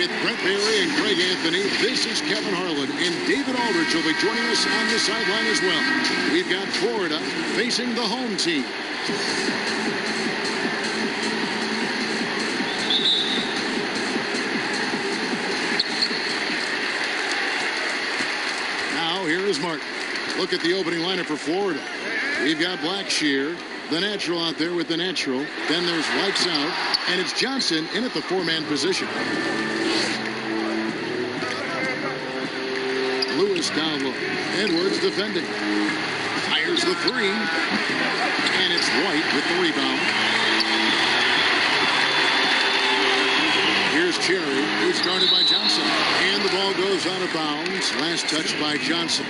With Brett Bailey and Greg Anthony, this is Kevin Harlan, and David Aldridge will be joining us on the sideline as well. We've got Florida facing the home team. Now here is Martin. Look at the opening lineup for Florida. We've got Blackshear, the natural out there with the natural. Then there's Lights out, and it's Johnson in at the four-man position. Lewis down low. Edwards defending. Fires the three. And it's White with the rebound. Here's Cherry. He's guarded by Johnson. And the ball goes out of bounds. Last touch by Johnson.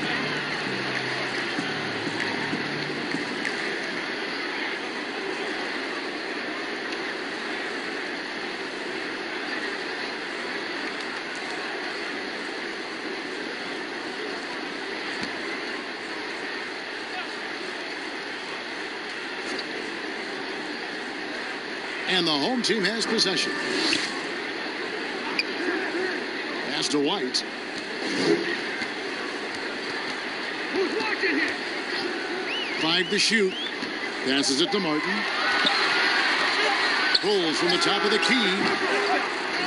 And the home team has possession. Pass to White. Who's watching here? 5 to shoot. Passes it to Martin. Pulls from the top of the key.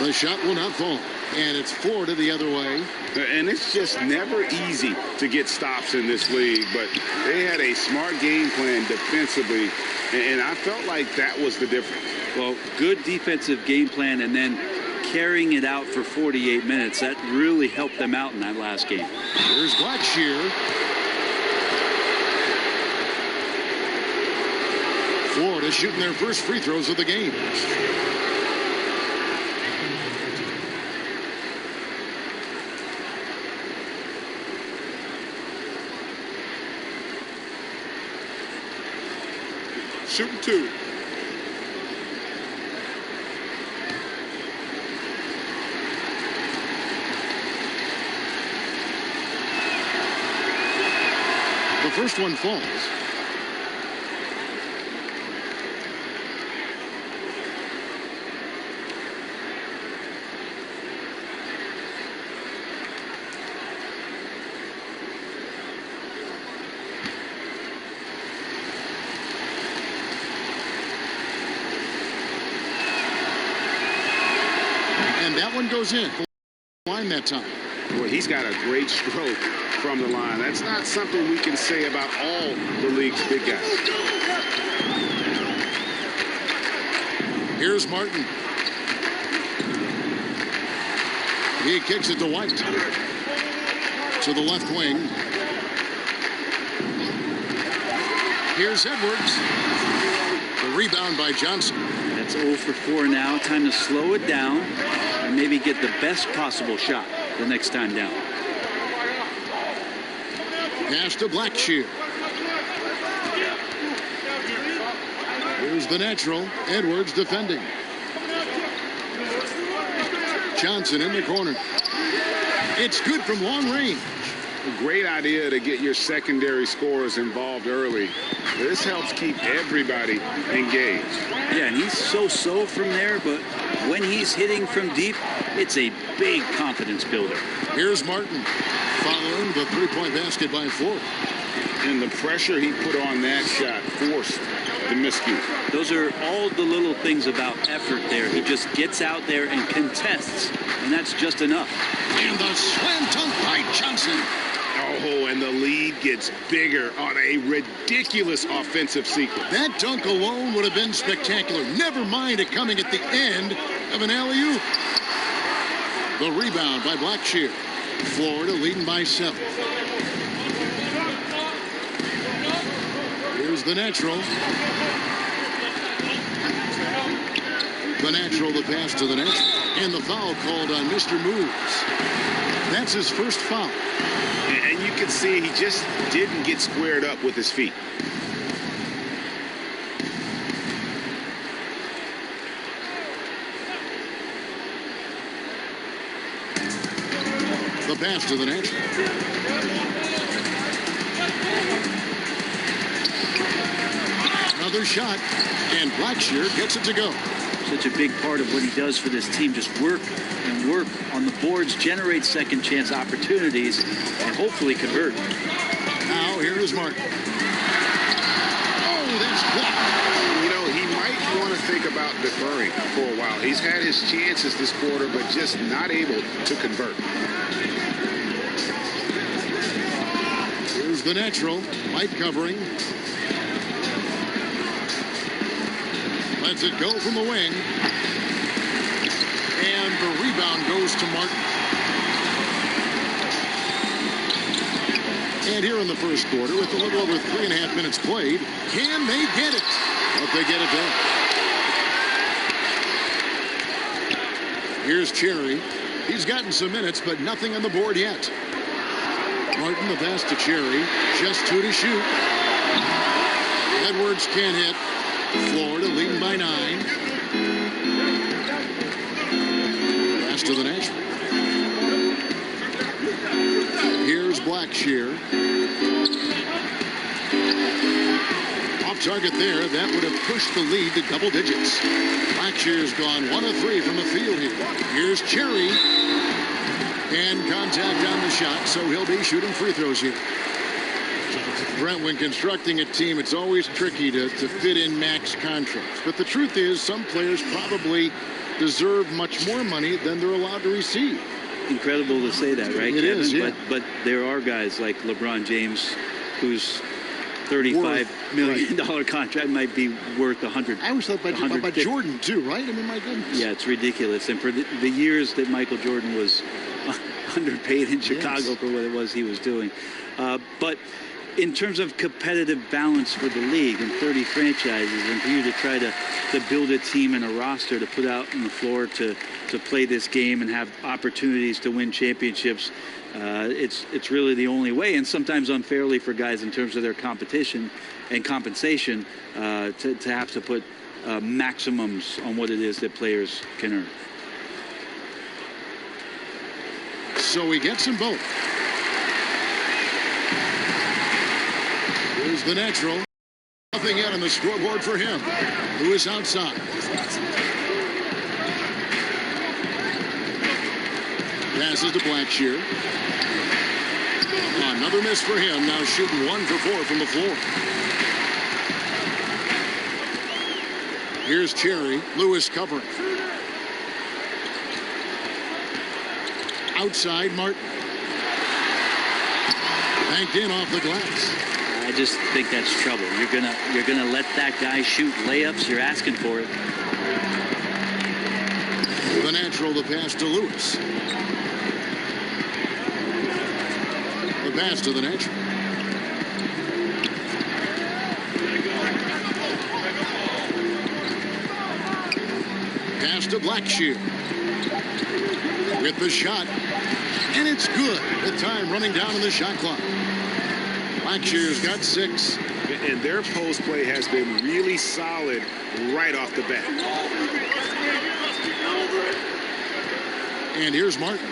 The shot will not fall. And it's Florida the other way. And it's just never easy to get stops in this league, but they had a smart game plan defensively, and I felt like that was the difference. Well, good defensive game plan, and then carrying it out for 48 minutes. That really helped them out in that last game. Here's Blackshear. Florida shooting their first free throws of the game. Shooting two. The first one falls. And that one goes in. Line that time. Well, he's got a great stroke from the line. That's not something we can say about all the league's big guys. Here's Martin. He kicks it to White. To the left wing. Here's Edwards. The rebound by Johnson. That's 0 for 4 now. Time to slow it down and maybe get the best possible shot the next time down. Pass to Blackshear. Here's the natural. Edwards defending. Johnson in the corner. It's good from long range. A great idea to get your secondary scorers involved early. This helps keep everybody engaged. Yeah, and he's so from there, but when he's hitting from deep, it's a big confidence builder. Here's Martin following the three-point basket by Florida. And the pressure he put on that shot forced the miscue. Those are all the little things about effort there. He just gets out there and contests, and that's just enough. And the slam dunk by Johnson. Oh, and the lead gets bigger on a ridiculous offensive sequence. That dunk alone would have been spectacular. Never mind it coming at the end of an alley-oop. The rebound by Blackshear. Florida leading by 7. Here's the natural. The natural, the pass to the net. And the foul called on Mr. Moves. That's his first foul. And you can see he just didn't get squared up with his feet. The pass to the net. Another shot, and Blackshear gets it to go. such a big part of what he does for this team. Just work and work on the boards, generate second chance opportunities, and hopefully convert. Now here is Martin. Oh, that's blocked. You know, he might want to think about deferring for a while. He's had his chances this quarter, but just not able to convert. Here's the natural. Light covering. Lets it go from the wing. And the rebound goes to Martin. And here in the first quarter, with a little over 3.5 minutes played, can they get it? Hope they get it done. Here's Cherry. He's gotten some minutes, but nothing on the board yet. Martin, the pass to Cherry. Just 2 to shoot. Edwards can't hit. Florida leading by 9. Pass to the natural. Here's Blackshear. Off target there. That would have pushed the lead to double digits. Blackshear's gone 1 of 3 from the field here. Here's Cherry. And contact on the shot, so he'll be shooting free throws here. Brent, when constructing a team, it's always tricky to fit in max contracts. But the truth is, some players probably deserve much more money than they're allowed to receive. Incredible to say that, right, It Kevin? is, yeah. But there are guys like LeBron James, whose $35 million contract might be worth 100. I always thought about Jordan, too, right? I mean, my goodness. Yeah, it's ridiculous. And for the years that Michael Jordan was underpaid in Chicago for what it was he was doing. But in terms of competitive balance for the league and 30 franchises, and for you to try to build a team and a roster to put out on the floor to play this game and have opportunities to win championships, it's really the only way, and sometimes unfairly for guys in terms of their competition and compensation to have to put maximums on what it is that players can earn. So he gets them both. Here's the natural. Nothing yet on the scoreboard for him. Lewis outside. Passes to Blackshear. Another miss for him. Now shooting 1 for 4 from the floor. Here's Cherry. Lewis covering. Outside, Martin. Banked in off the glass. I just think that's trouble. You're gonna let that guy shoot layups. You're asking for it. The natural, the pass to Lewis. The pass to the natural. Pass to Blackshear. With the shot. And it's good. The time running down in the shot clock. Blackshear's got 6. And their post play has been really solid right off the bat. And here's Martin.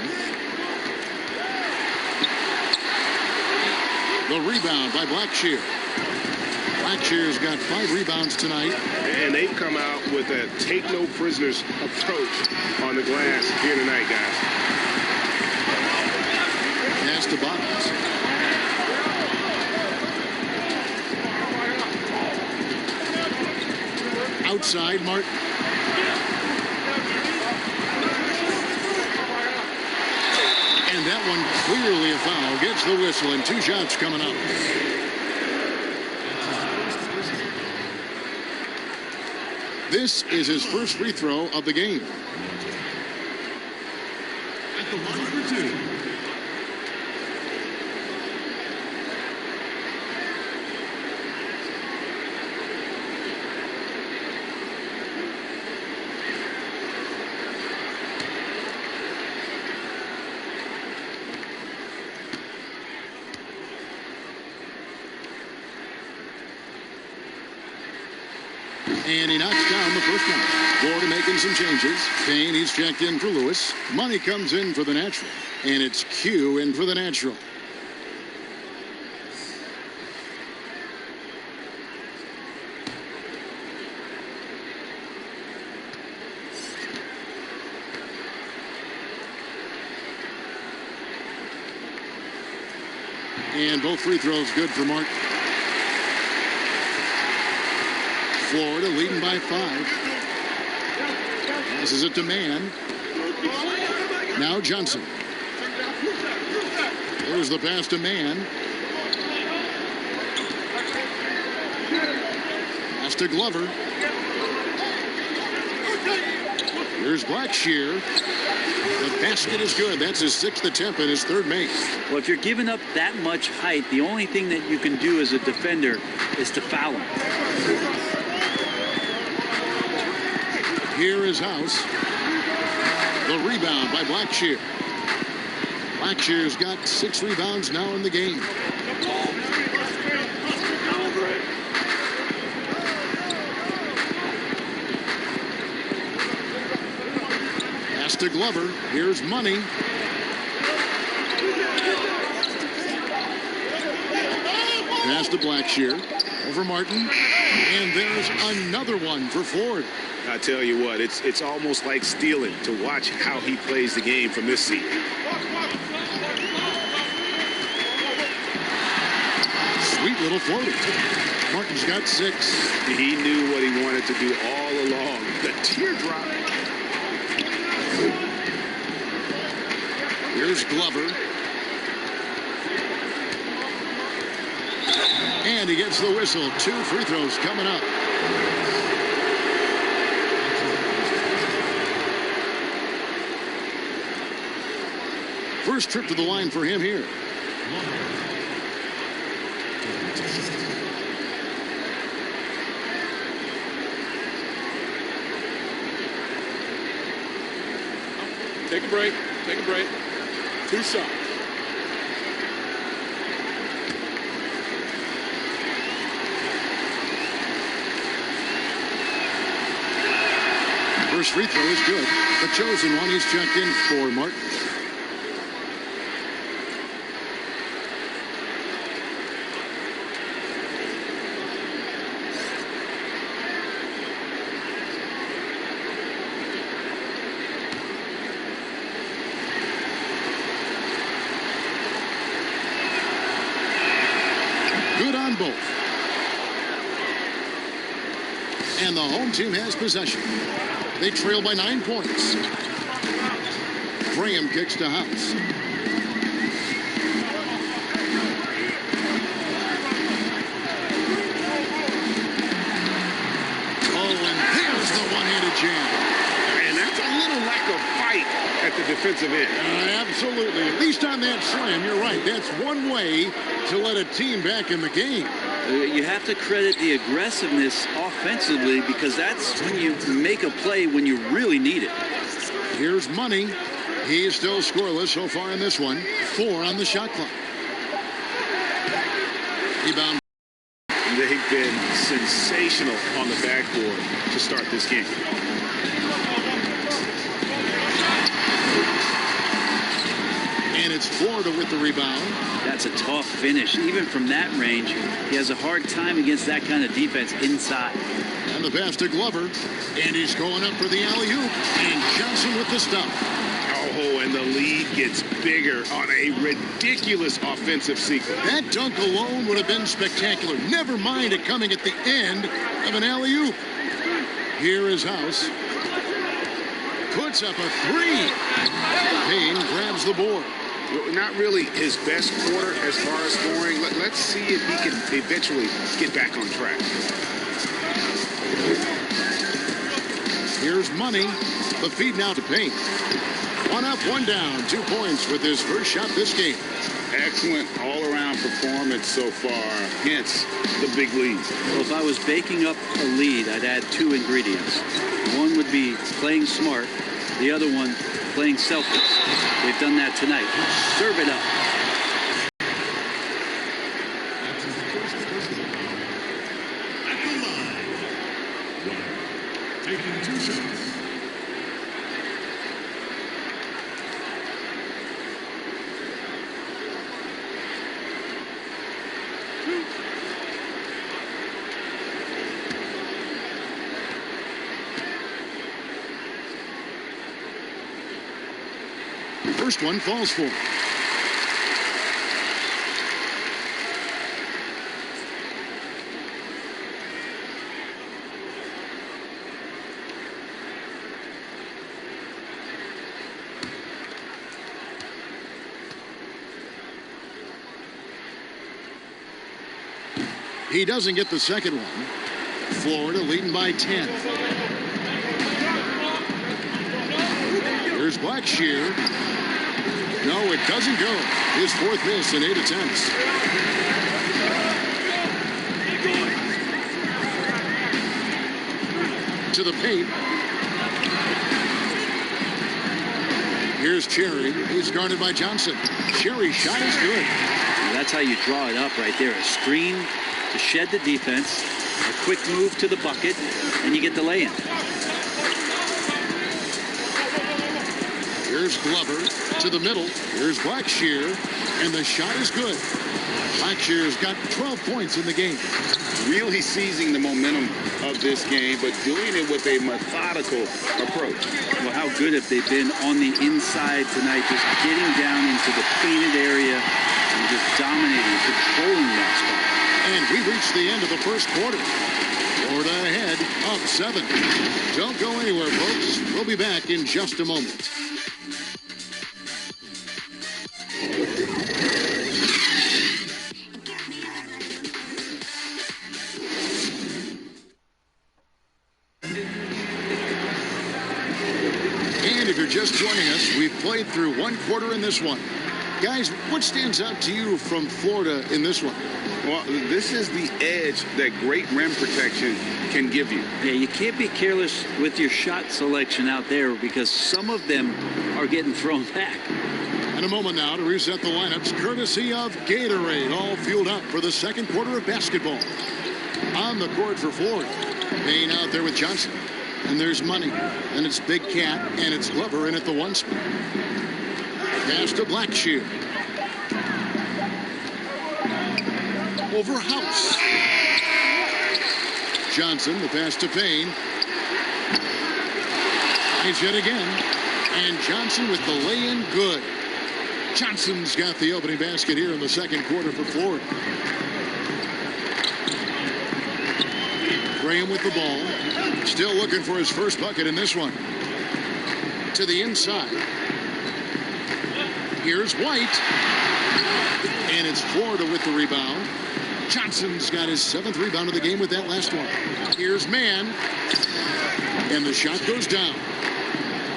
The rebound by Blackshear. Blackshear's got 5 rebounds tonight. And they've come out with a take no prisoners approach on the glass here tonight, guys. Pass to Bottoms. Outside, Martin. And that one clearly a foul. Gets the whistle, and 2 shots coming up. This is his first free throw of the game. At the line for 2. And he knocks down the first one. Florida making some changes. Kane, he's checked in for Lewis. Money comes in for the natural. And it's Q in for the natural. And both free throws good for Martin. Florida leading by 5. Passes it to Mann. Now Johnson. There's the pass to Mann. Pass to Glover. Here's Blackshear. The basket is good. That's his 6th attempt and his 3rd make. Well, if you're giving up that much height, the only thing that you can do as a defender is to foul him. Here is House. The rebound by Blackshear. Blackshear's got 6 rebounds now in the game. Pass to Glover. Here's Money. Pass to Blackshear. Over Martin. And there's another one for Ford. I tell you what, it's almost like stealing to watch how he plays the game from this seat. Sweet little floater. Martin's got 6. He knew what he wanted to do all along. The teardrop. Here's Glover. And he gets the whistle. 2 free throws coming up. First trip to the line for him here. Take a break. Take a break. 2 shots. First free throw is good. The chosen one is checked in for Martin. Good on both. And the home team has possession. They trail by 9 points. Graham kicks to House. Oh, and there's the one-handed jam. And that's a little lack of fight at the defensive end. Absolutely. At least on that slam, you're right. That's one way to let a team back in the game. You have to credit the aggressiveness offensively because that's when you make a play when you really need it. Here's Money. He's still scoreless so far in this one. 4 on the shot clock. Rebound. They've been sensational on the backboard to start this game. And it's Florida with the rebound. That's a tough finish. Even from that range, he has a hard time against that kind of defense inside. And the pass to Glover. And he's going up for the alley-oop. And Johnson with the stop. Oh, and the lead gets bigger on a ridiculous offensive sequence. That dunk alone would have been spectacular. Never mind it coming at the end of an alley-oop. Here is House. Puts up a 3. Payne grabs the board. Not really his best quarter as far as scoring. Let's see if he can eventually get back on track. Here's Money. The feed now to Payne. 1 up, 1 down. 2 points with his first shot this game. Excellent all-around performance so far. Hence the big lead. Well, if I was baking up a lead, I'd add 2 ingredients. One would be playing smart. The other one, playing selfless. They've done that tonight. Serve it up. At the line. 1. Taking 2 shots. First one falls for him. He doesn't get the second one. Florida leading by 10. Here's Blackshear. No, it doesn't go. His fourth miss in 8 attempts. To the paint. Here's Cherry. He's guarded by Johnson. Cherry's shot is good. That's how you draw it up right there. A screen to shed the defense, a quick move to the bucket, and you get the lay-in. Here's Glover to the middle. Here's Blackshear, and the shot is good. Blackshear's got 12 points in the game. Really seizing the momentum of this game, but doing it with a methodical approach. Well, how good have they been on the inside tonight, just getting down into the painted area and just dominating, controlling that spot. And we reached the end of the first quarter. Florida ahead, up 7. Don't go anywhere, folks. We'll be back in just a moment. And if you're just joining us, we've played through one quarter in this one. Guys, what stands out to you from Florida in this one? Well, this is the edge that great rim protection can give you. Yeah, you can't be careless with your shot selection out there because some of them are getting thrown back. In a moment now to reset the lineups, courtesy of Gatorade, all fueled up for the second quarter of basketball. On the court for Florida, Payne out there with Johnson. And there's Money, and it's Big Cat, and it's Glover in at the 1 spot. Pass to Blackshear. Over House. Johnson, the pass to Payne. He's yet again. And Johnson with the lay-in good. Johnson's got the opening basket here in the second quarter for Florida. Graham with the ball. Still looking for his first bucket in this one. To the inside. Here's White. And it's Florida with the rebound. Johnson's got his 7th rebound of the game with that last one. Here's Mann. And the shot goes down.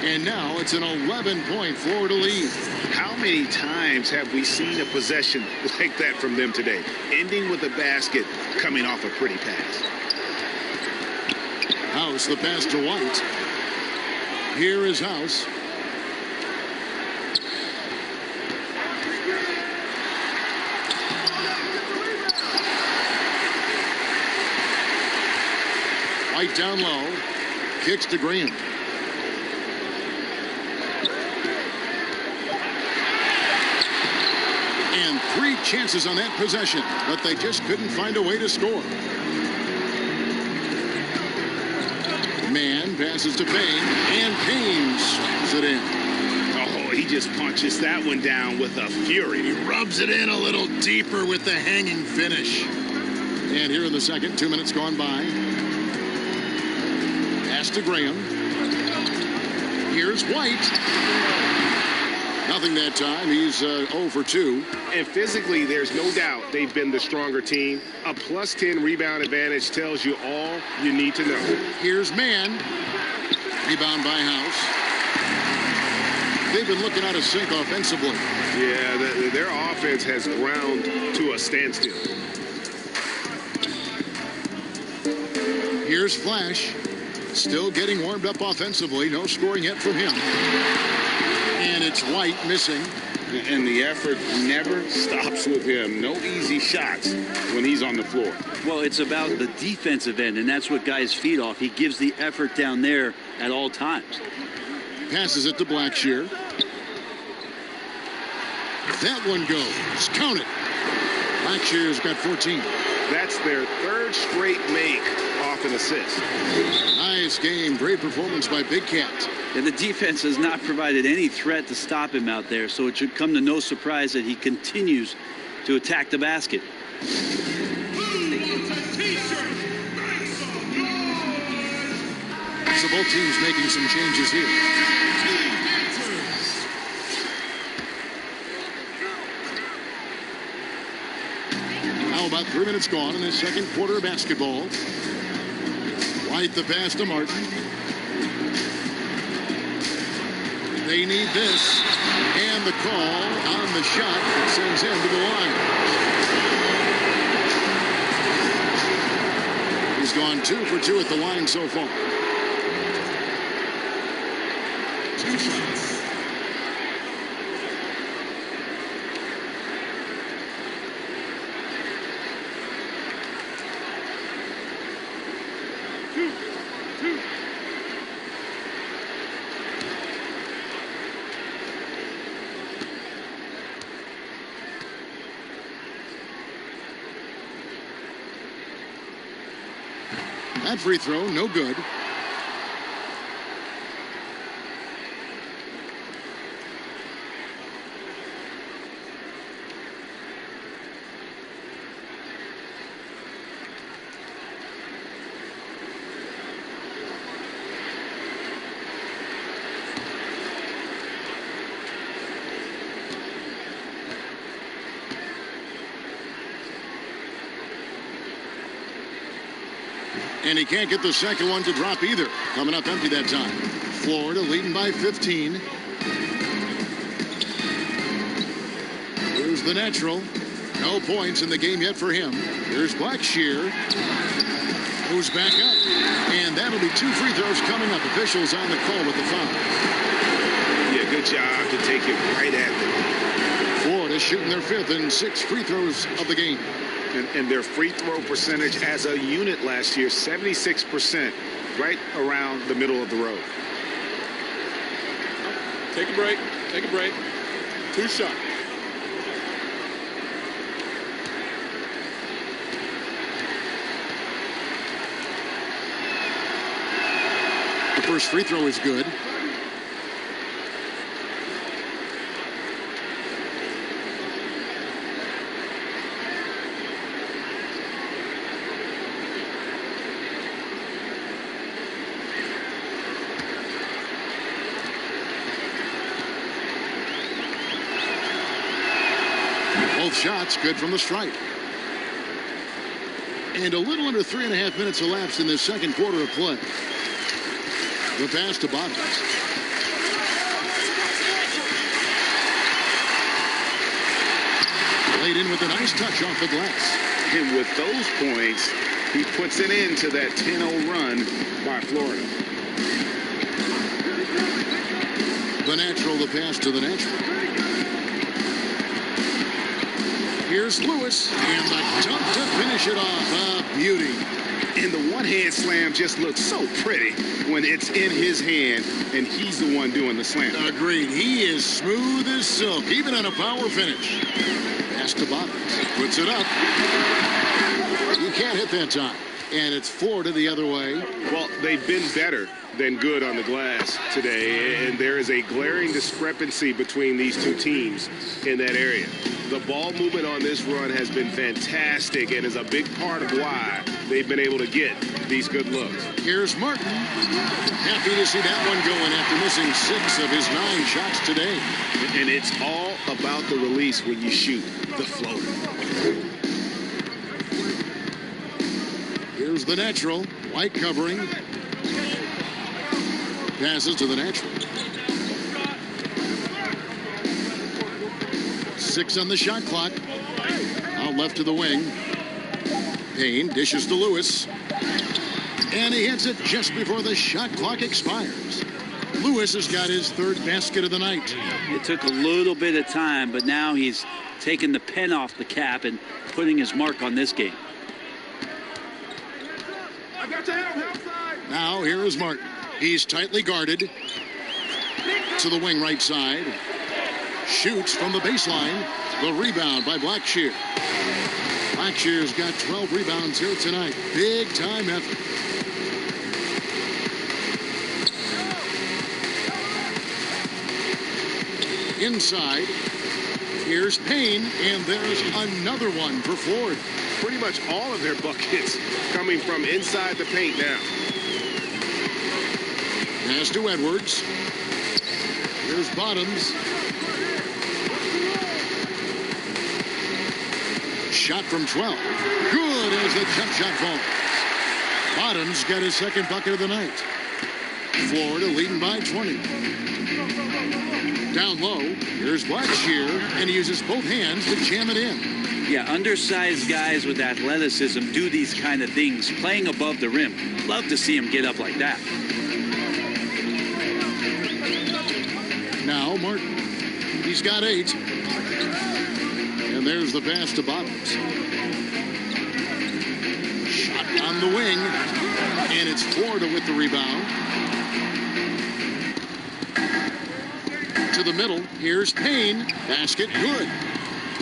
And now it's an 11-point Florida lead. How many times have we seen a possession like that from them today? Ending with a basket, coming off a pretty pass. House, the pass to White. Here is House. White down low. Kicks to Graham. And 3 chances on that possession, but they just couldn't find a way to score. Mann passes to Payne, and Payne swings it in. Oh, he just punches that one down with a fury. He rubs it in a little deeper with the hanging finish. And here in the second, 2 minutes gone by. Pass to Graham. Here's White. Nothing that time. He's 0 for 2. And physically, there's no doubt they've been the stronger team. A plus 10 rebound advantage tells you all you need to know. Here's Mann. Rebound by House. They've been looking out of sync offensively. Yeah, their offense has ground to a standstill. Here's Flash. Still getting warmed up offensively. No scoring yet from him. And it's White missing. And the effort never stops with him. No easy shots when he's on the floor. Well, it's about the defensive end, and that's what guys feed off. He gives the effort down there at all times. Passes it to Blackshear. That one goes. Count it. Blackshear's got 14. That's their 3rd straight make off an assist. Nice game. Great performance by Big Cat. And the defense has not provided any threat to stop him out there, so it should come to no surprise that he continues to attack the basket. So both teams making some changes here. about 3 minutes gone in the second quarter of basketball. White the pass to Martin. They need this. And the call on the shot that sends him to the line. He's gone 2 for 2 at the line so far. 2 shots. That free throw, no good. And he can't get the second one to drop either. Coming up empty that time. Florida leading by 15. Here's the natural. No points in the game yet for him. Here's Blackshear. Moves back up. And that'll be 2 free throws coming up. Officials on the call with the foul. Yeah, good job to take it right at them. Florida shooting their 5th and 6 free throws of the game. And their free throw percentage as a unit last year, 76%, right around the middle of the road. Take a break. Take a break. 2 shots. The first free throw is good. Both shots good from the stripe. And a little under 3.5 minutes elapsed in this second quarter of play. The pass to Bottoms. Laid in with a nice touch off the glass. And with those points, he puts an end to that 10-0 run by Florida. The natural, the pass to the natural. Here's Lewis, and the dunk to finish it off. A beauty. And the one-hand slam just looks so pretty when it's in his hand, and he's the one doing the slam. Agreed. He is smooth as silk, even on a power finish. Pass to Bottoms. Puts it up. You can't hit that time. And it's Florida the other way. Well, they've been better than good on the glass today, and there is a glaring discrepancy between these two teams in that area. The ball movement on this run has been fantastic and is a big part of why they've been able to get these good looks. Here's Martin. Happy to see that one going after missing 6 of his 9 shots today. And it's all about the release when you shoot the floater. Here's the natural. White covering. Passes to the natural. 6 on the shot clock. Out left to the wing. Payne dishes to Lewis. And he hits it just before the shot clock expires. Lewis has got his 3rd basket of the night. It took a little bit of time, but now he's taking the pen off the cap and putting his mark on this game. Now here is Martin. He's tightly guarded. To the wing right side. Shoots from the baseline. The rebound by Blackshear. Blackshear's got 12 rebounds here tonight. Big time effort. Inside. Here's Payne, and there's another one for Ford. Pretty much all of their buckets coming from inside the paint now. Pass to Edwards. Here's Bottoms. shot from 12. Good as the jump shot falls. Bottoms got his second bucket of the night. Florida leading by 20. Down low, here's Blackshear, and he uses both hands to jam it in. Yeah, undersized guys with athleticism do these kind of things, playing above the rim. Love to see him get up like that. Now Martin. He's got 8. And there's the pass to Bottoms. Shot on the wing. And it's Florida with the rebound. To the middle. Here's Payne. Basket good.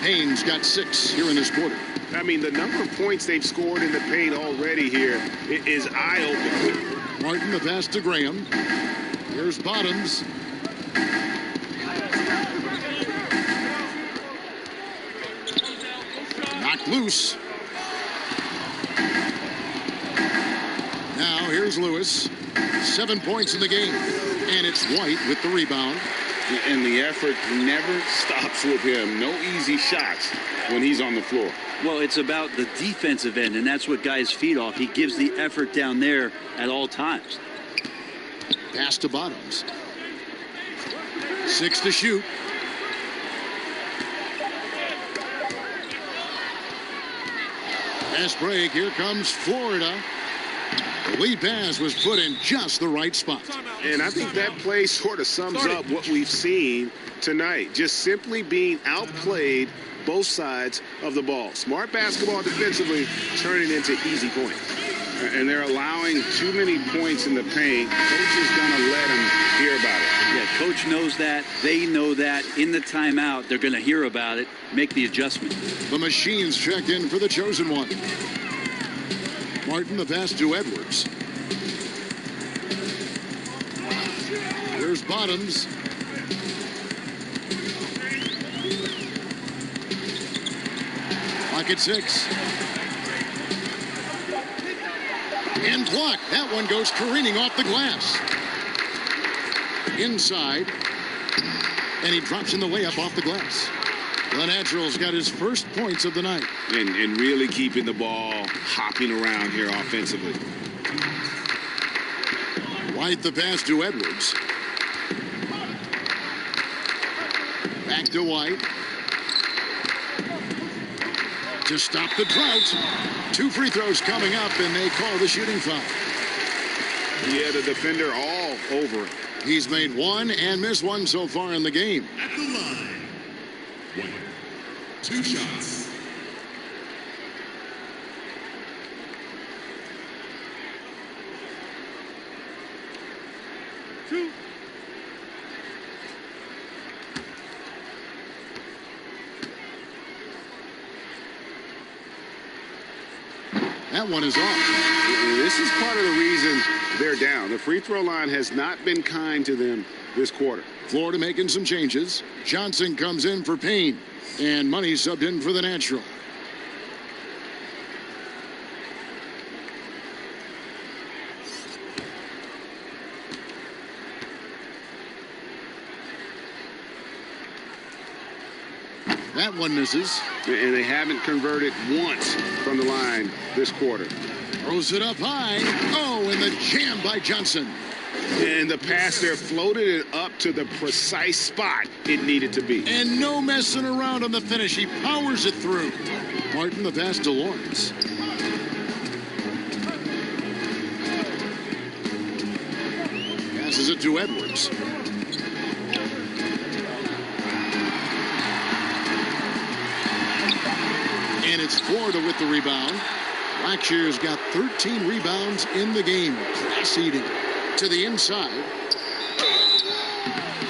Payne's got 6 here in this quarter. I mean, the number of points they've scored in the paint already here is eye-opening. Martin, the pass to Graham. Here's Bottoms. Knocked loose. Now here's Lewis. 7 points in the game. And it's White with the rebound. And the effort never stops with him. No easy shots when he's on the floor. Well, it's about the defensive end, and that's what guys feed off. He gives the effort down there at all times. Pass to Bottoms. 6 to shoot. Fast break. Here comes Florida. The lead pass was put in just the right spot. And I think that play sort of sums up what we've seen tonight. Just simply being outplayed both sides of the ball. Smart basketball defensively, turning into easy points. And they're allowing too many points in the paint. Coach is going to let them hear about it. Yeah, coach knows that. They know that. In the timeout, they're going to hear about it, make the adjustment. The machines checked in for the chosen one. Martin, the pass to Edwards. Here's Bottoms. Clock at 6. And blocked. That one goes careening off the glass. Inside. And he drops in the layup off the glass. The Natural's got his first points of the night. And really keeping the ball hopping around here offensively. White the pass to Edwards. Back to White. To stop the drought. 2 free throws coming up, and they call the shooting foul. Yeah, the defender all over it. He's made 1 and missed 1 so far in the game. At the line. 1. 2 shots. That one is off. This is part of the reason they're down. The free throw line has not been kind to them this quarter. Florida making some changes. Johnson comes in for Payne. And Money subbed in for the Natural. That one misses. And they haven't converted once from the line this quarter. Throws it up high. Oh, and the jam by Johnson. And the pass there floated it up to the precise spot it needed to be. And no messing around on the finish. He powers it through. Martin the pass to Lawrence. Passes it to Edwards. And it's Florida with the rebound. Blackshear's got 13 rebounds in the game. Class eating. To the inside.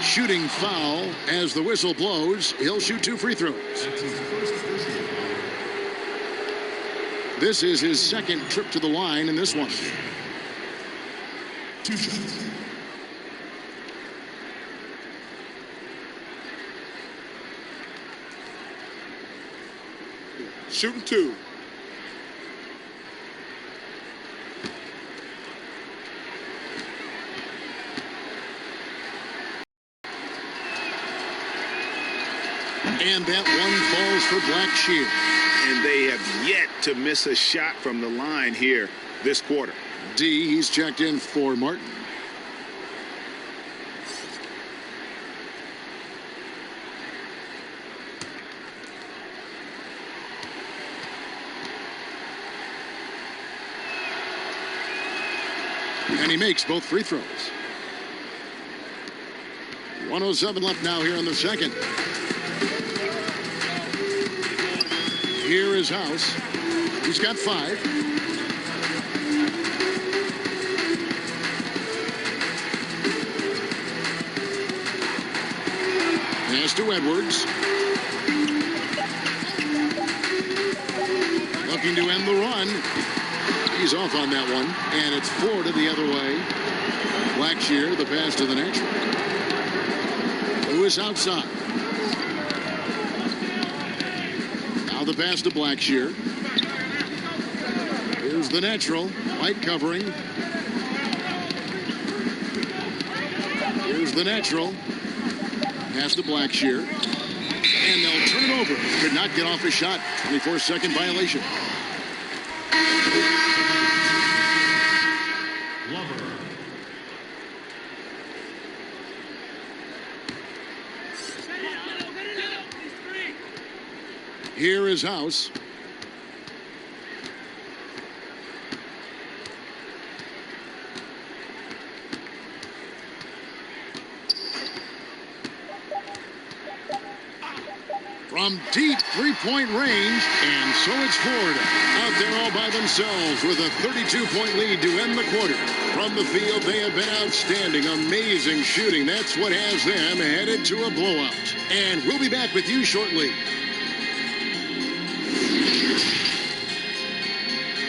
Shooting foul as the whistle blows. He'll shoot 2 free throws. This is his second trip to the line in this one. 2 shots. Shooting 2. And that one falls for Blackshear. and they have yet to miss a shot from the line here this quarter. D, he's checked in for Martin. And he makes both free throws. 1:07 left now here in the second. Here is House. He's got 5. Pass to Edwards. Looking to end the run. He's off on that one, and it's Florida the other way. Blackshear, the pass to the natural. Lewis outside. Now the pass to Blackshear. Here's the natural. White covering. Here's the natural. Pass to Blackshear. And they'll turn it over. Could not get off a shot. 24-second violation. Here is House. From deep three-point range, and so it's Florida out there all by themselves with a 32-point lead to end the quarter. From the field, they have been outstanding, amazing shooting. That's what has them headed to a blowout. And we'll be back with you shortly.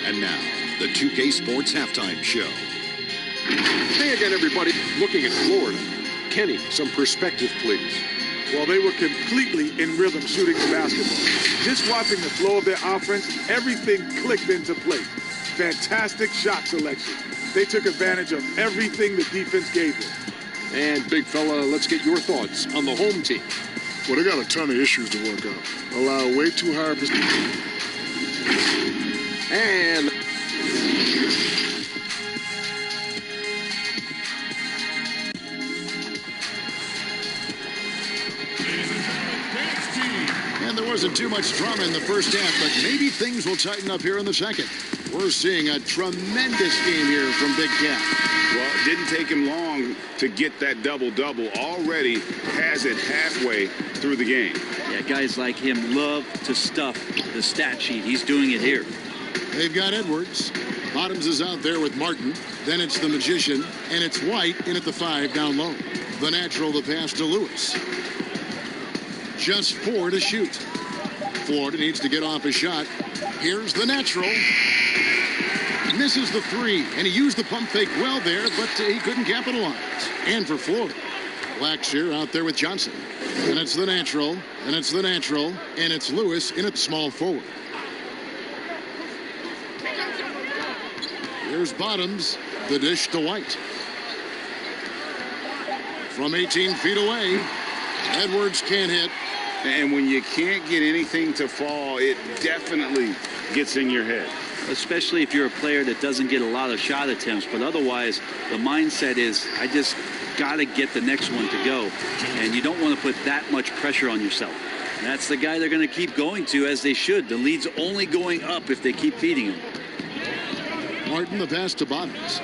And now, the 2K Sports Halftime Show. Hey again, everybody. Looking at Florida. Kenny, some perspective, please. Well, they were completely in rhythm shooting the basketball. Just watching the flow of their offense, everything clicked into place. Fantastic shot selection. They took advantage of everything the defense gave them. And, big fella, let's get your thoughts on the home team. Well, they got a ton of issues to work out. Allow way too high a and And there wasn't too much drama in the first half, but maybe things will tighten up here in the second. We're seeing a tremendous game here from Big Cat. Well, it didn't take him long to get that double-double. Already has it halfway through the game. Yeah, guys like him love to stuff the stat sheet. He's doing it here. They've got Edwards. Bottoms is out there with Martin. Then it's the Magician, and it's White in at the 5 down low. The natural, the pass to Lewis. Just 4 to shoot. Florida needs to get off a shot. Here's the natural. Misses the 3, and he used the pump fake well there, but he couldn't capitalize. And for Florida, Blackshear out there with Johnson. And it's the natural, and it's the natural, and it's Lewis in at small forward. Here's Bottoms, the dish to White. From 18 feet away, Edwards can't hit. And when you can't get anything to fall, it definitely gets in your head. Especially if you're a player that doesn't get a lot of shot attempts. But otherwise, the mindset is, I just got to get the next one to go. And you don't want to put that much pressure on yourself. That's the guy they're going to keep going to, as they should. The lead's only going up if they keep feeding him. Martin, the pass to Bottoms.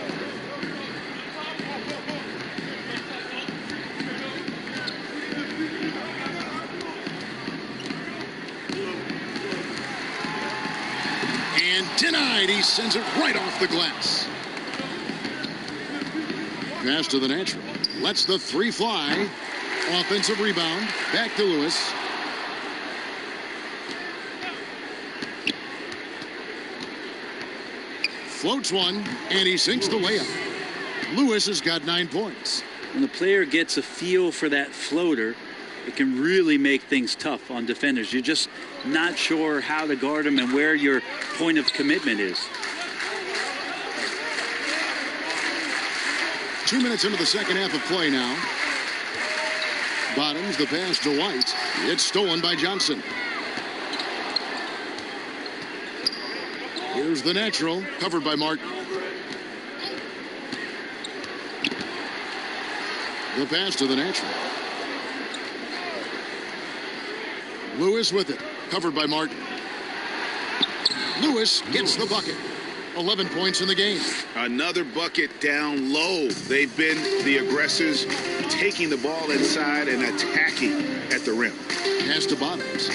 And denied. He sends it right off the glass. Pass to the natural. Lets the 3 fly. Offensive rebound. Back to Lewis. Floats one, and he sinks the layup. Lewis has got 9 points. When the player gets a feel for that floater, it can really make things tough on defenders. You're just not sure how to guard them and where your point of commitment is. 2 minutes into the second half of play now. Bottoms, the pass to White. It's stolen by Johnson. Here's the natural, covered by Martin. The pass to the natural. Lewis with it, covered by Martin. Lewis gets the bucket. 11 points in the game. Another bucket down low. They've been the aggressors, taking the ball inside and attacking at the rim. Pass to Bottoms.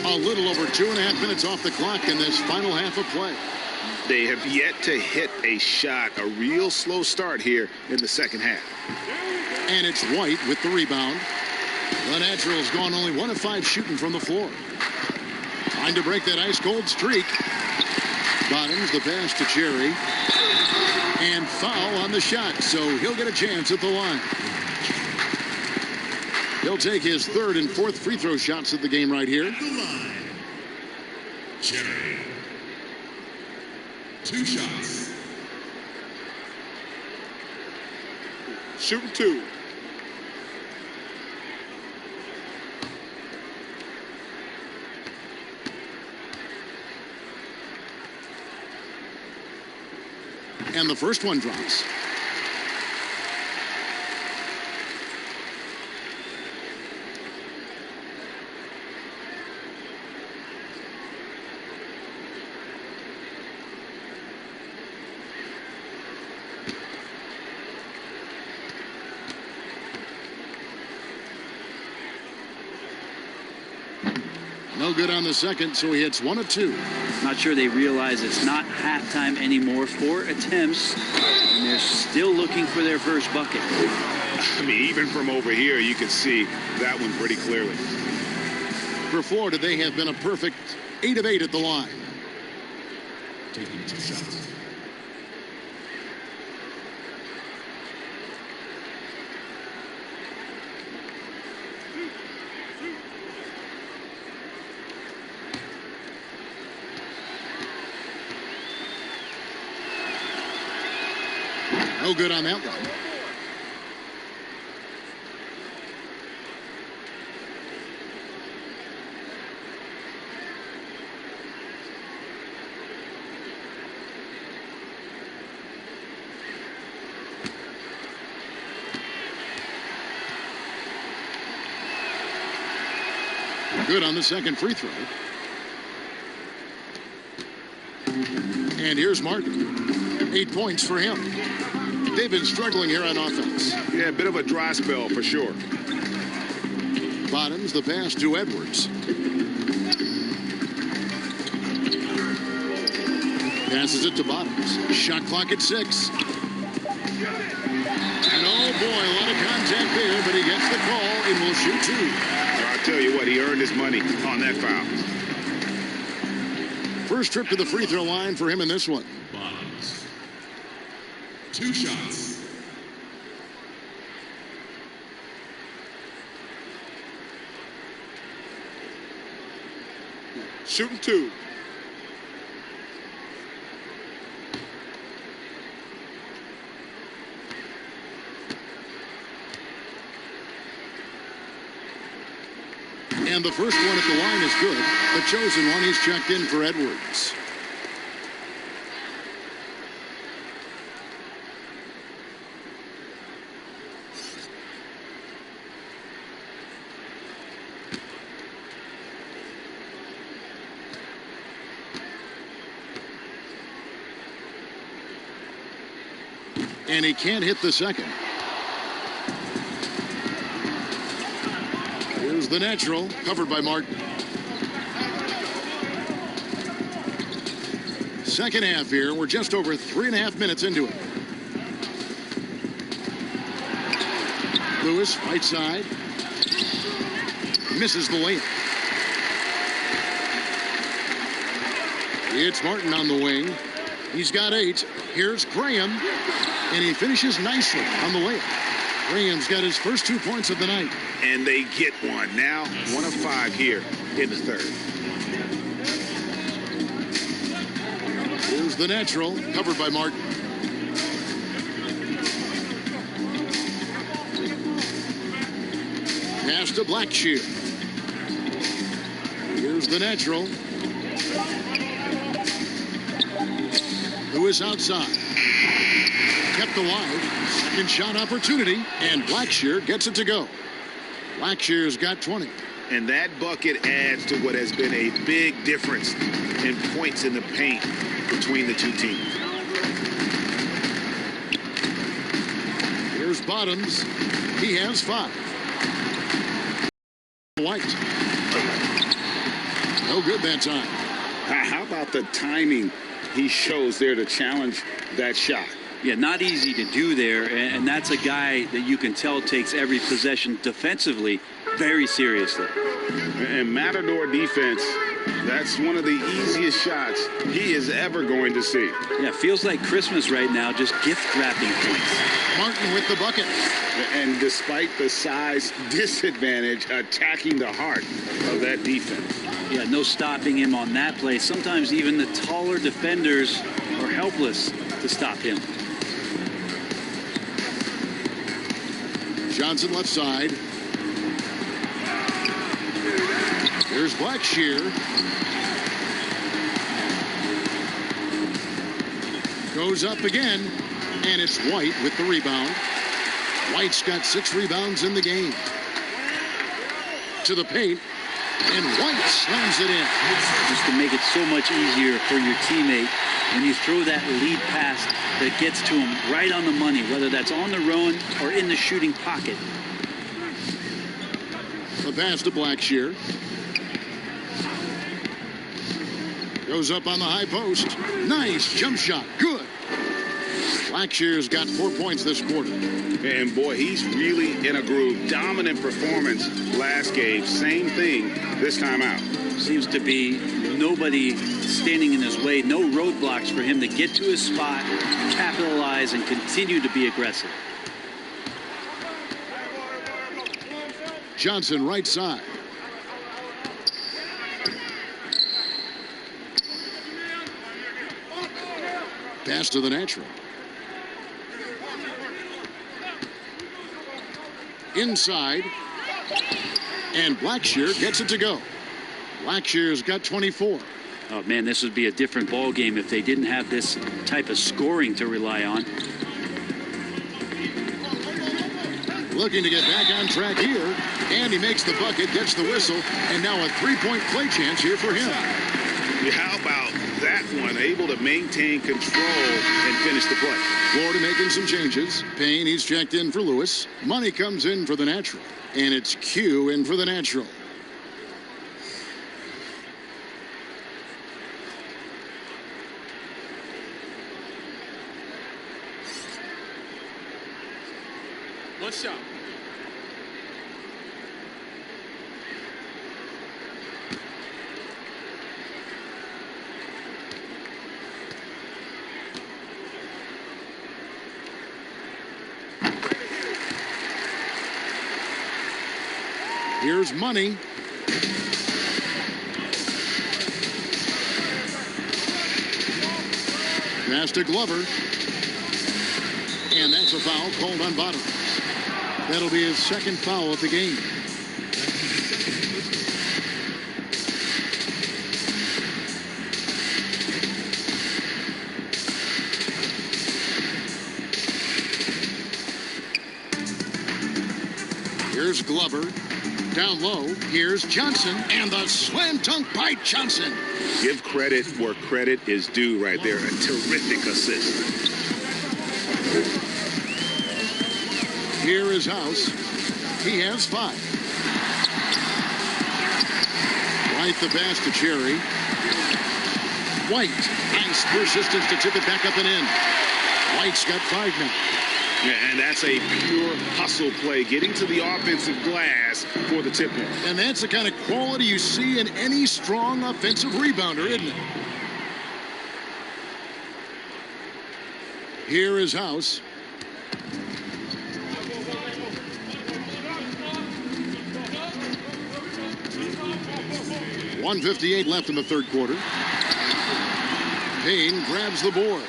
A little over 2.5 minutes off the clock in this final half of play. They have yet to hit a shot. A real slow start here in the second half. And it's White with the rebound. The Natural's gone only 1 of 5 shooting from the floor. Trying to break that ice-cold streak. Bottoms, the pass to Cherry. And foul on the shot, so he'll get a chance at the line. He'll take his 3rd and 4th free throw shots of the game right here. At the line, Cherry. 2 shots. Shooting 2. And the first one drops. No good on the second, so he hits 1 of 2. Not sure they realize it's not halftime anymore. 4 attempts, and they're still looking for their first bucket. I mean, even from over here, you can see that one pretty clearly. For Florida, they have been a perfect 8 of 8 at the line. Taking 2 shots. No good on that one. Good on the second free throw. And here's Martin. 8 points for him. They've been struggling here on offense. Yeah, a bit of a dry spell for sure. Bottoms, the pass to Edwards. Passes it to Bottoms. Shot clock at 6. And oh boy, a lot of contact there, but he gets the call and will shoot 2. I'll tell you what, he earned his money on that foul. First trip to the free throw line for him in this one. Bottoms. 2 shots. Shooting 2. And the first one at the line is good. The chosen one, he's checked in for Edwards. And he can't hit the second. Here's the natural, covered by Martin. Second half here. We're just over 3.5 minutes into it. Lewis, right side. Misses the layup. It's Martin on the wing. He's got 8. Here's Graham. And he finishes nicely on the layup. Graham's got his first 2 points of the night. And they get one. Now 1 of 5 here in the third. Here's the natural, covered by Martin. Pass to Blackshear. Here's Here's the natural. Lewis outside. Kept alive. Second shot opportunity. And Blackshear gets it to go. Blackshear's got 20. And that bucket adds to what has been a big difference in points in the paint between the two teams. Here's Bottoms. He has 5. White. No good that time. How about the timing he shows there to challenge that shot? Yeah, not easy to do there, and that's a guy that you can tell takes every possession defensively very seriously. And Matador defense, that's one of the easiest shots he is ever going to see. Yeah, feels like Christmas right now, just gift wrapping points. Martin with the bucket. And despite the size disadvantage, attacking the heart of that defense. Yeah, no stopping him on that play. Sometimes even the taller defenders are helpless to stop him. Johnson left side. Here's Blackshear. Goes up again, and it's White with the rebound. White's got 6 rebounds in the game. To the paint, and White slams it in. Just to make it so much easier for your teammate when you throw that lead pass that gets to him right on the money, whether that's on the run or in the shooting pocket. The pass to Blackshear. Goes up on the high post. Nice jump shot. Good. Blackshear's got 4 points this quarter. And boy, he's really in a groove. Dominant performance last game. Same thing this time out. Seems to be nobody standing in his way. No roadblocks for him to get to his spot, capitalize, and continue to be aggressive. Johnson right side. Pass to the natural. Inside. And Blackshear gets it to go. Blackshear's got 24. Oh, man, this would be a different ball game if they didn't have this type of scoring to rely on. Looking to get back on track here. And he makes the bucket, gets the whistle, and now a 3-point play chance here for him. How about that one? Able to maintain control and finish the play. Florida making some changes. Payne, he's checked in for Lewis. Money comes in for the natural. And it's Q in for the natural. One shot. Here's Money. Pass to Glover. And that's a foul called on Bottoms. That'll be his second foul of the game. Here's Glover. Down low, here's Johnson, and the slam dunk by Johnson. Give credit where credit is due right there. A terrific assist. Here is House. He has 5. Right the pass to Cherry. White. Nice persistence to tip it back up and in. White's got 5 now. Yeah, and that's a pure hustle play, getting to the offensive glass for the tip in. And that's the kind of quality you see in any strong offensive rebounder, isn't it? Here is House. .158 left in the third quarter. Payne grabs the board.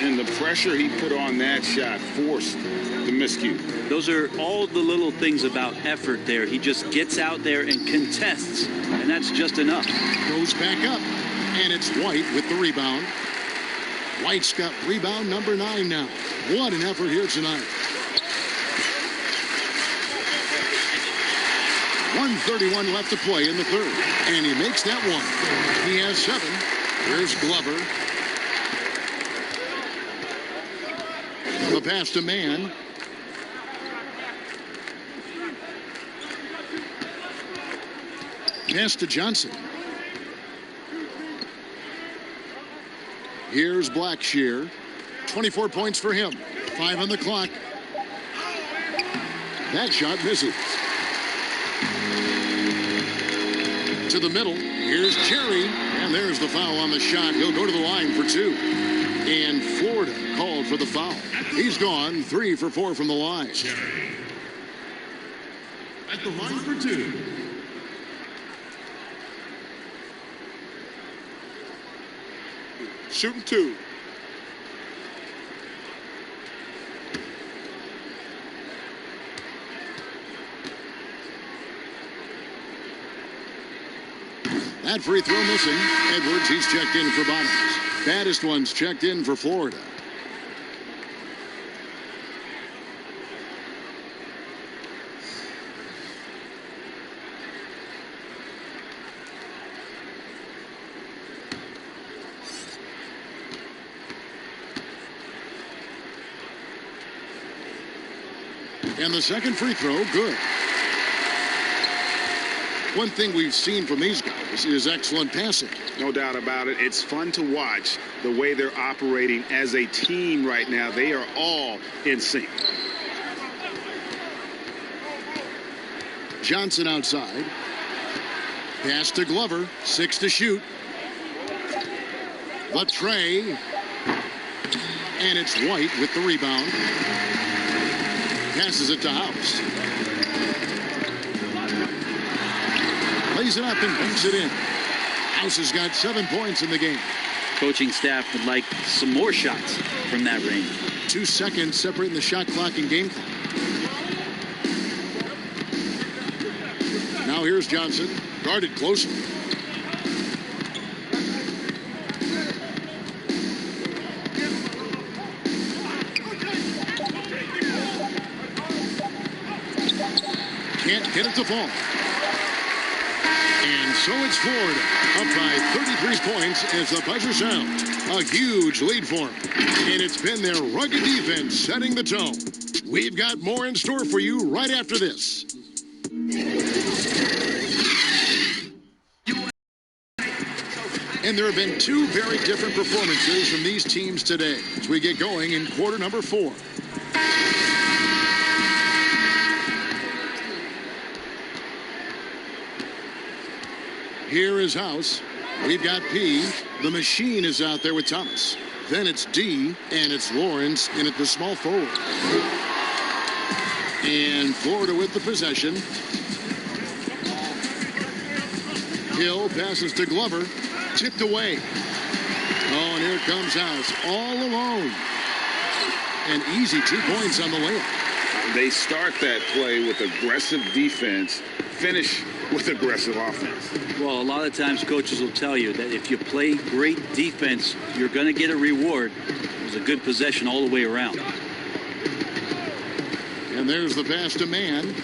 And the pressure he put on that shot forced the miscue. Those are all the little things about effort there. He just gets out there and contests, and that's just enough. Goes back up, and it's White with the rebound. White's got rebound number 9 now. What an effort here tonight. 1:31 left to play in the third, and he makes that one. He has 7. Here's Glover. The pass to Mann. Pass to Johnson. Here's Blackshear. 24 points for him. 5 on the clock. That shot misses. To the middle. Here's Cherry. And there's the foul on the shot. He'll go to the line for 2. And Florida called for the foul. He's gone 3 for 4 from the line. At the line for 2. Shooting 2. That free throw missing. Edwards, he's checked in for Bottoms. Baddest ones checked in for Florida. And the second free throw, good. One thing we've seen from these guys is excellent passing. No doubt about it. It's fun to watch the way they're operating as a team right now. They are all in sync. Johnson outside. Pass to Glover. 6 to shoot. The tray. And it's White with the rebound. Passes it to House. Lays it up and brings it in. House has got 7 points in the game. Coaching staff would like some more shots from that range. 2 seconds separating the shot clock and game clock. Now here's Johnson, guarded closely. Can't get it to fall. And so it's Florida, up by 33 points as the buzzer sounds. A huge lead for them. And it's been their rugged defense setting the tone. We've got more in store for you right after this. And there have been 2 very different performances from these teams today as we get going in quarter number 4. Here is House. We've got P. The machine is out there with Thomas. Then it's D, and it's Lawrence in at the small forward. And Florida with the possession. Hill passes to Glover. Tipped away. Oh, and here comes House all alone. And easy 2 points on the layup. They start that play with aggressive defense, finish with aggressive offense. Well, a lot of times coaches will tell you that if you play great defense, you're going to get a reward. It was a good possession all the way around. And there's the pass to Mann.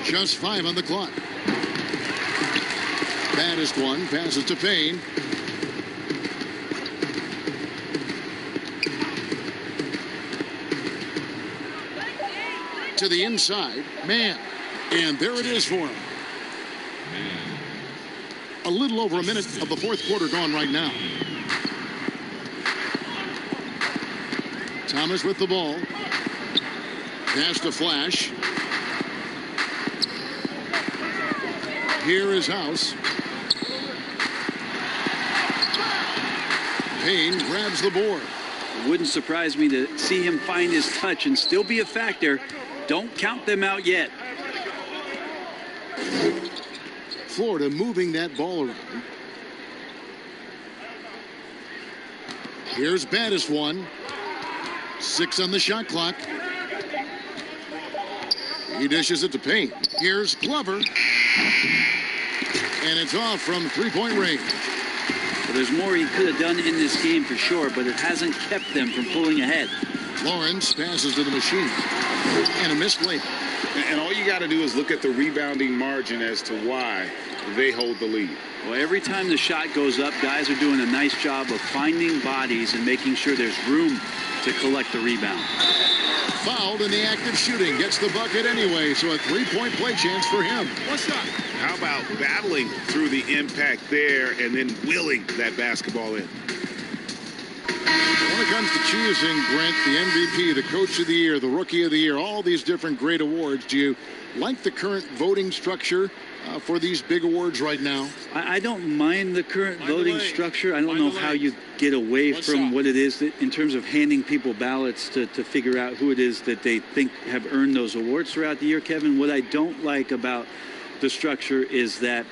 Just 5 on the clock. Baddest one passes to Payne. To the inside, Mann. And there it is for him. A little over a minute of the fourth quarter gone right now. Thomas with the ball. Pass to Flash. Here is House. Payne grabs the board. It wouldn't surprise me to see him find his touch and still be a factor. Don't count them out yet. Florida moving that ball around. Here's Battis one. 6 on the shot clock. He dishes it to Payne. Here's Glover. And it's off from three-point range. Well, there's more he could have done in this game for sure, but it hasn't kept them from pulling ahead. Lawrence passes to the machine. And a missed layup. And all you got to do is look at the rebounding margin as to why they hold the lead. Well, every time the shot goes up, guys are doing a nice job of finding bodies and making sure there's room to collect the rebound. Fouled in the act of shooting. Gets the bucket anyway, so a three-point play chance for him. What's up? How about battling through the impact there and then willing that basketball in? When it comes to choosing, Brent, the MVP, the Coach of the Year, the Rookie of the Year, all these different great awards, do you like the current voting structure for these big awards right now? I don't mind the current voting structure. I don't know how you get away from what it is that, in terms of handing people ballots to figure out who it is that they think have earned those awards throughout the year, Kevin. What I don't like about the structure is that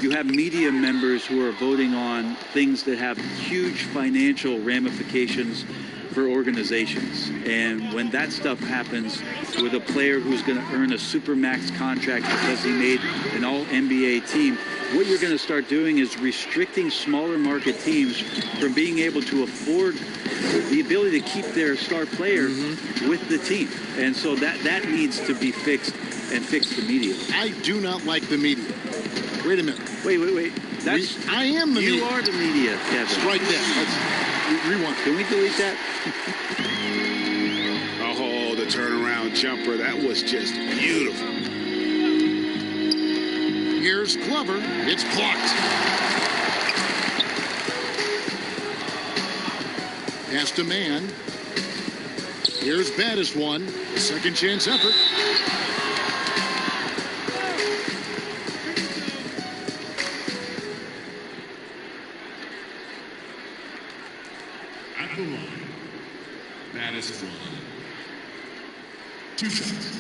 you have media members who are voting on things that have huge financial ramifications for organizations. And when that stuff happens with a player who's going to earn a supermax contract because he made an all-NBA team, what you're going to start doing is restricting smaller market teams from being able to afford the ability to keep their star player with the team. And so that needs to be fixed and fixed immediately. I do not like the media. Wait a minute. Wait. I am the media. You are the media, Kevin. Strike that. Let's rewind. Can we delete that? Oh, the turnaround jumper. That was just beautiful. Here's Glover. It's blocked. Pass to Man. Here's Battis one. Second chance effort. At the line, Battis one. 2 shots.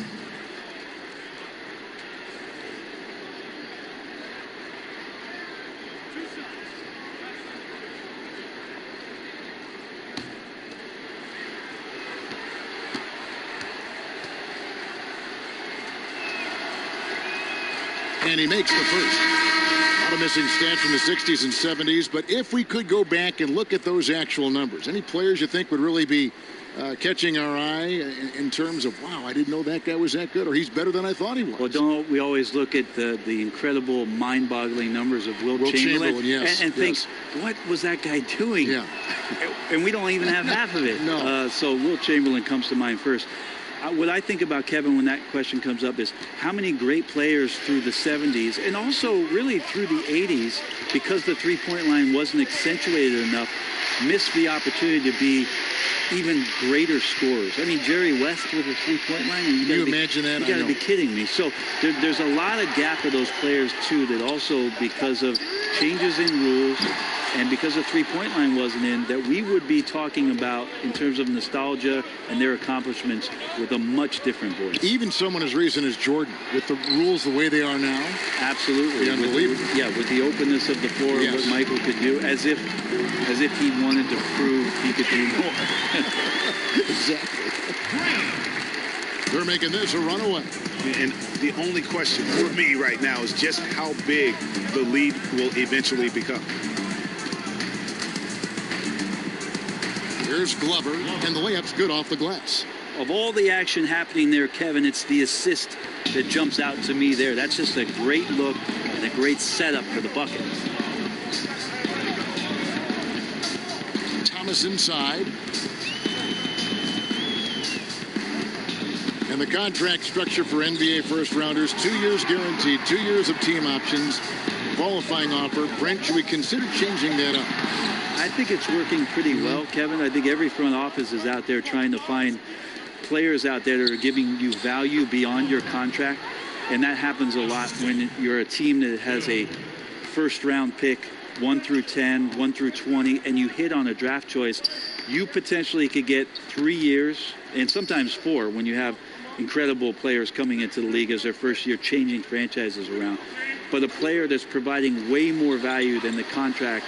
And he makes the first. A lot of missing stats from the 60s and 70s, but if we could go back and look at those actual numbers, any players you think would really be catching our eye in terms of, wow, I didn't know that guy was that good, or he's better than I thought he was? Well, don't we always look at the incredible, mind-boggling numbers of Will Chamberlain yes, and think, what was that guy doing? Yeah. And we don't even have half of it. No. So Will Chamberlain comes to mind first. What I think about Kevin when that question comes up is how many great players through the 70s and also really through the 80s, because the three-point line wasn't accentuated enough, missed the opportunity to be even greater scorers. I mean, Jerry West with a three-point line. Can you imagine that? You got to be kidding me. So there's a lot of gap of those players, too, that also because of changes in rules and because the three-point line wasn't in, that we would be talking about in terms of nostalgia and their accomplishments with a much different voice. Even someone as recent as Jordan, with the rules the way they are now. Absolutely. Unbelievable. With the openness of the floor, yes. What Michael could do, as if he wanted to prove he could do more. Exactly. They're making this a runaway. And the only question for me right now is just how big the lead will eventually become. Here's Glover, and the layup's good off the glass. Of all the action happening there, Kevin, it's the assist that jumps out to me there. That's just a great look and a great setup for the bucket. Thomas inside. And the contract structure for NBA first-rounders, 2 years guaranteed, 2 years of team options, qualifying offer. Brent, should we consider changing that up? I think it's working pretty well, Kevin. I think every front office is out there trying to find players out there that are giving you value beyond your contract. And that happens a lot when you're a team that has a first-round pick, 1 through 10, 1 through 20, and you hit on a draft choice. You potentially could get 3 years and sometimes 4 when you have incredible players coming into the league as their first year, changing franchises around. but a player that's providing way more value than the contract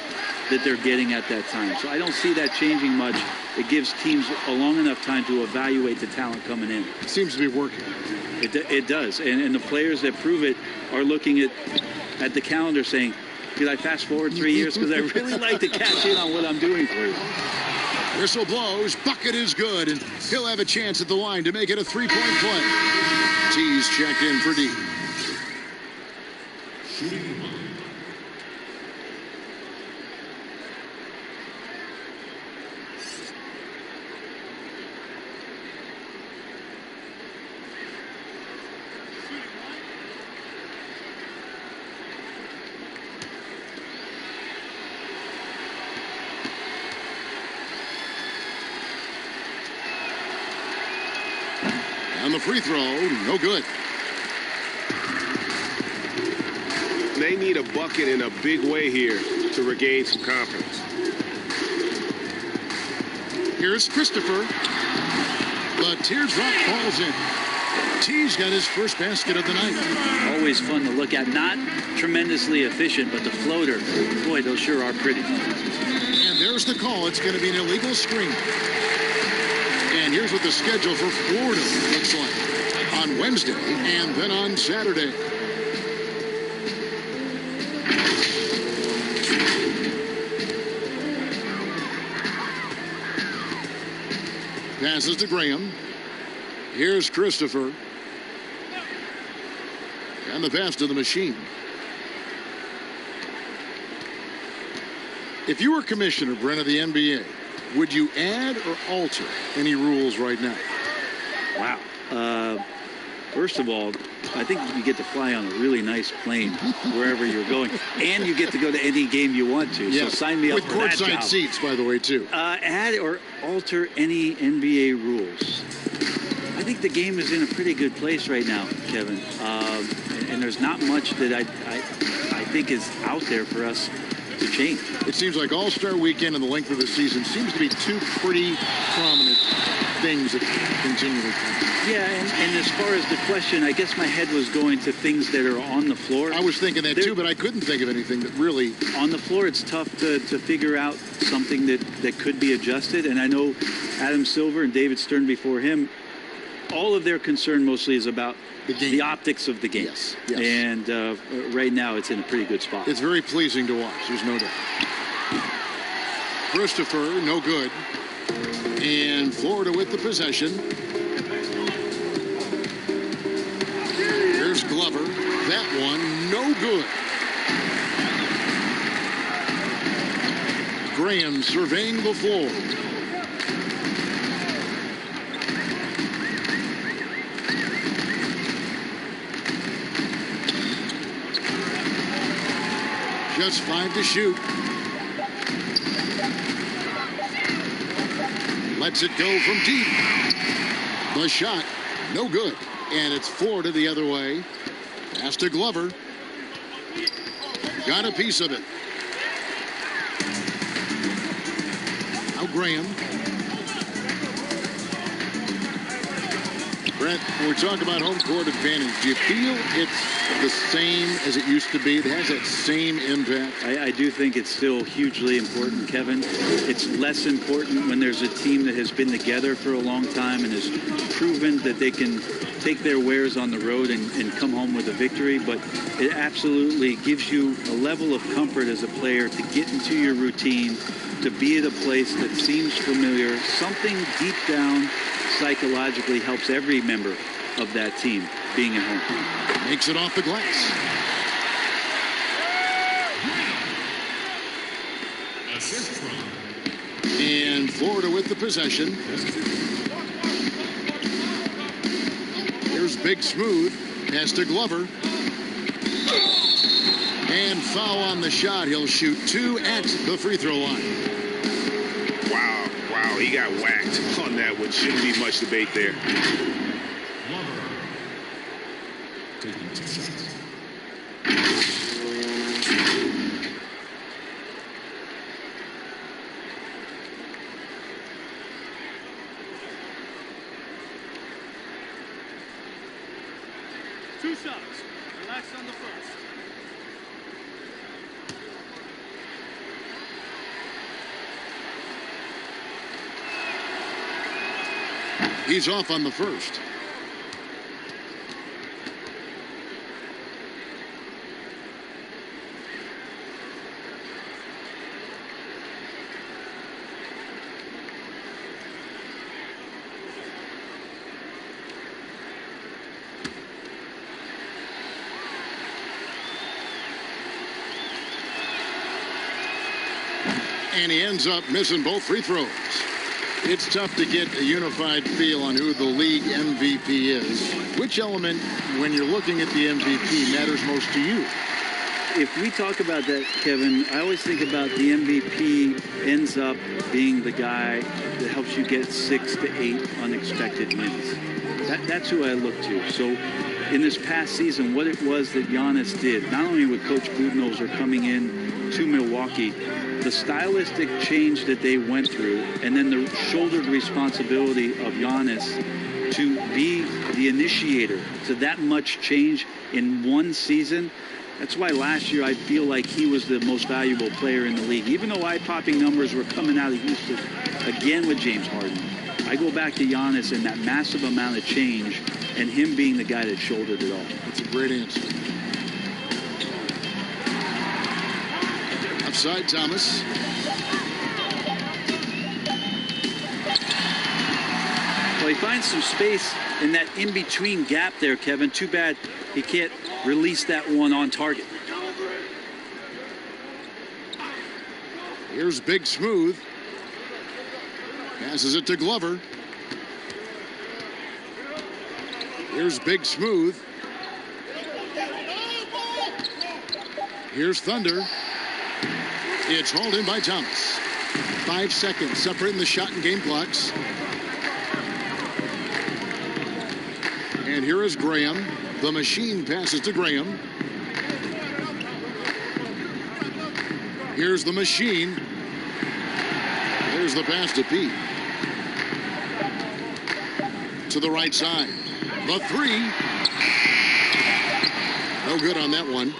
that they're getting at that time. So I don't see that changing much. It gives teams a long enough time to evaluate the talent coming in. It seems to be working. It does. And the players that prove it are looking at the calendar saying, did I fast forward 3 years? Because I really like to cash in on what I'm doing for you. Whistle blows. Bucket is good. And he'll have a chance at the line to make it a three-point play. T's checked in for D. On the free throw, no good. They need a bucket in a big way here to regain some confidence. Here's Christopher. The teardrop falls in. T's got his first basket of the night. Always fun to look at. Not tremendously efficient, but the floater, boy, those sure are pretty. And there's the call. It's going to be an illegal screen. And here's what the schedule for Florida looks like on Wednesday and then on Saturday. Passes to Graham. Here's Christopher. And the pass to the machine. If you were commissioner, Brent, of the NBA, would you add or alter any rules right now? Wow. First of all, I think you get to fly on a really nice plane wherever you're going, and you get to go to any game you want to. Yes. So sign me up with for that job. courtside seats, by the way, too. Add or alter any NBA rules. I think the game is in a pretty good place right now, Kevin. And there's not much that I think is out there for us to change. It seems like All-Star Weekend and the length of the season seems to be two pretty prominent things that continually come. Yeah, and as far as the question, I guess my head was going to things that are on the floor. I was thinking that too, but I couldn't think of anything that really... On the floor, it's tough to figure out something that could be adjusted. And I know Adam Silver and David Stern before him, all of their concern mostly is about the optics of the game. Yes. And right now, it's in a pretty good spot. It's very pleasing to watch, there's no doubt. Christopher, no good. And Florida with the possession. Here's Glover. That one, no good. Graham surveying the floor. Just 5 to shoot. Lets it go from deep. The shot, no good. And it's Florida the other way. Pass to Glover. Got a piece of it. Now Graham. Brent, when we talk about home court advantage, do you feel it's the same as it used to be? It has that same impact? I do think it's still hugely important, Kevin. It's less important when there's a team that has been together for a long time and has proven that they can take their wares on the road and come home with a victory. But it absolutely gives you a level of comfort as a player to get into your routine, to be at a place that seems familiar. Something deep down psychologically helps every member of that team being at home. Makes it off the glass. And Florida with the possession. Here's Big Smooth. Pass to Glover. And foul on the shot. He'll shoot 2 at the free throw line. Wow, he got whacked on that one. Shouldn't be much debate there. Taking 2 shots. Two shots. Relax on the first. He's off on the first. And he ends up missing both free throws. It's tough to get a unified feel on who the league MVP is. Which element, when you're looking at the MVP, matters most to you? If we talk about that, Kevin, I always think about the MVP ends up being the guy that helps you get 6 to 8 unexpected wins. That's who I look to. So in this past season, what it was that Giannis did, not only with Coach Budenholzer coming in to Milwaukee, the stylistic change that they went through, and then the shouldered responsibility of Giannis to be the initiator to that much change in one season. That's why last year I feel like he was the most valuable player in the league. Even though eye-popping numbers were coming out of Houston again with James Harden, I go back to Giannis and that massive amount of change and him being the guy that shouldered it all. That's a great answer. Outside Thomas. Well, he finds some space in that in-between gap there, Kevin. Too bad he can't release that one on target. Here's Big Smooth. Passes it to Glover. Here's Big Smooth. Here's Thunder. It's hauled in by Thomas. 5 seconds separating the shot and game clocks. And here is Graham. The machine passes to Graham. Here's the machine. There's the pass to Pete. To the right side. The three. No good on that one.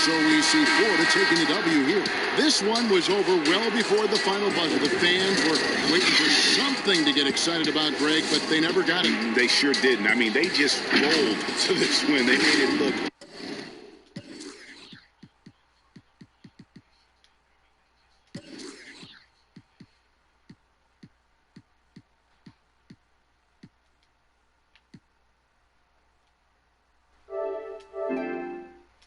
So we see Florida taking the W here. This one was over well before the final buzzer. The fans were waiting for something to get excited about, Greg, but they never got it. They sure didn't. I mean, they just rolled to this win. They made it look